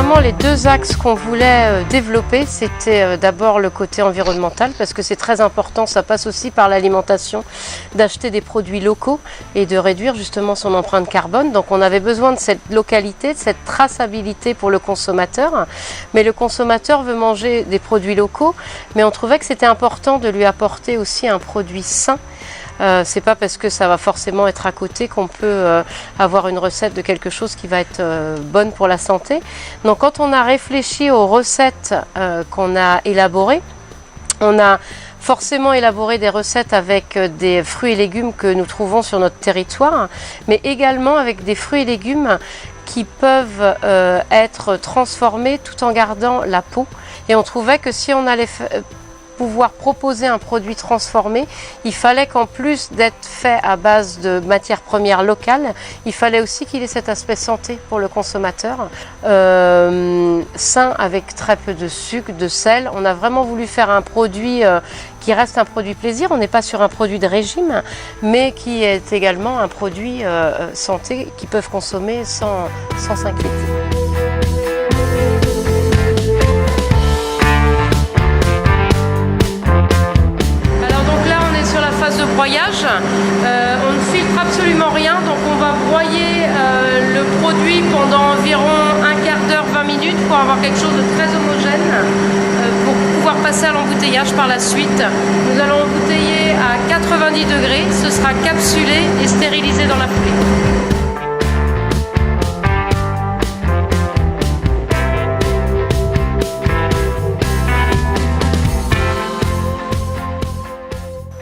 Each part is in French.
vraiment les deux axes qu'on voulait développer. C'était d'abord le côté environnemental, parce que c'est très important, ça passe aussi par l'alimentation, d'acheter des produits locaux et de réduire justement son empreinte carbone. Donc on avait besoin de cette localité, de cette traçabilité pour le consommateur. Mais le consommateur veut manger des produits locaux, mais on trouvait que c'était important de lui apporter aussi un produit sain. C'est pas parce que ça va forcément être à côté qu'on peut avoir une recette de quelque chose qui va être bonne pour la santé. Donc quand on a réfléchi aux recettes qu'on a élaborées, on a forcément élaboré des recettes avec des fruits et légumes que nous trouvons sur notre territoire, mais également avec des fruits et légumes qui peuvent être transformés tout en gardant la peau. Et on trouvait que si on allait pouvoir proposer un produit transformé, il fallait qu'en plus d'être fait à base de matières premières locales, il fallait aussi qu'il ait cet aspect santé pour le consommateur, sain avec très peu de sucre, de sel. On a vraiment voulu faire un produit qui reste un produit plaisir. On n'est pas sur un produit de régime, mais qui est également un produit santé qu'ils peuvent consommer sans s'inquiéter. De broyage, on ne filtre absolument rien, donc on va broyer le produit pendant environ un quart d'heure, 20 minutes pour avoir quelque chose de très homogène pour pouvoir passer à l'embouteillage par la suite. Nous allons embouteiller à 90 degrés, ce sera capsulé et stérilisé dans la foulée.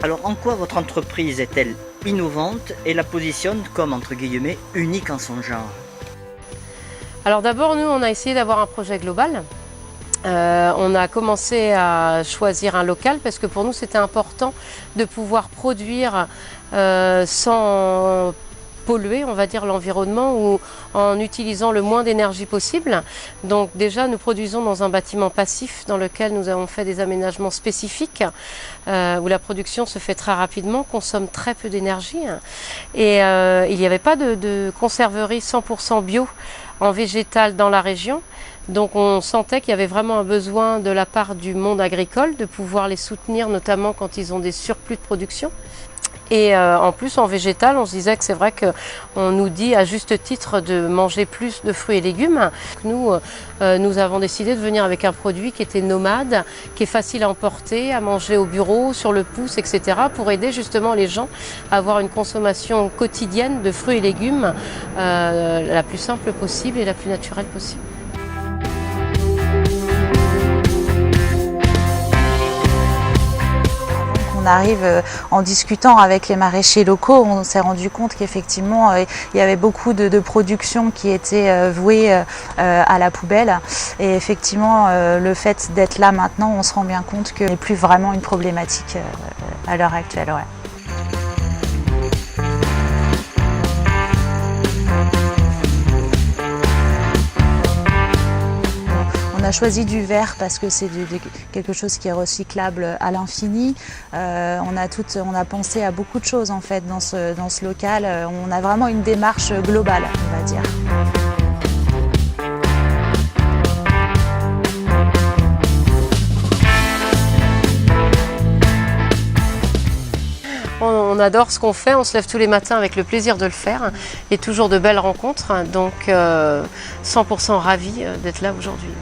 Alors en quoi votre entreprise est-elle innovante et la positionne comme entre guillemets unique en son genre? Alors d'abord nous on a essayé d'avoir un projet global. On a commencé à choisir un local parce que pour nous c'était important de pouvoir produire sans polluer, on va dire, l'environnement ou en utilisant le moins d'énergie possible. Donc déjà nous produisons dans un bâtiment passif dans lequel nous avons fait des aménagements spécifiques où la production se fait très rapidement, consomme très peu d'énergie et il n'y avait pas de conserverie 100% bio en végétal dans la région. Donc on sentait qu'il y avait vraiment un besoin de la part du monde agricole de pouvoir les soutenir, notamment quand ils ont des surplus de production. Et en plus en végétal, on se disait que c'est vrai qu'on nous dit à juste titre de manger plus de fruits et légumes. Nous avons décidé de venir avec un produit qui était nomade, qui est facile à emporter, à manger au bureau, sur le pouce, etc. pour aider justement les gens à avoir une consommation quotidienne de fruits et légumes la plus simple possible et la plus naturelle possible. On arrive en discutant avec les maraîchers locaux, on s'est rendu compte qu'effectivement il y avait beaucoup de production qui était vouée à la poubelle et effectivement le fait d'être là maintenant, on se rend bien compte que ce n'est plus vraiment une problématique à l'heure actuelle. Ouais. On a choisi du verre parce que c'est quelque chose qui est recyclable à l'infini. On a pensé à beaucoup de choses en fait dans ce local. On a vraiment une démarche globale, on va dire. On adore ce qu'on fait, on se lève tous les matins avec le plaisir de le faire et toujours de belles rencontres. Donc 100% ravis d'être là aujourd'hui.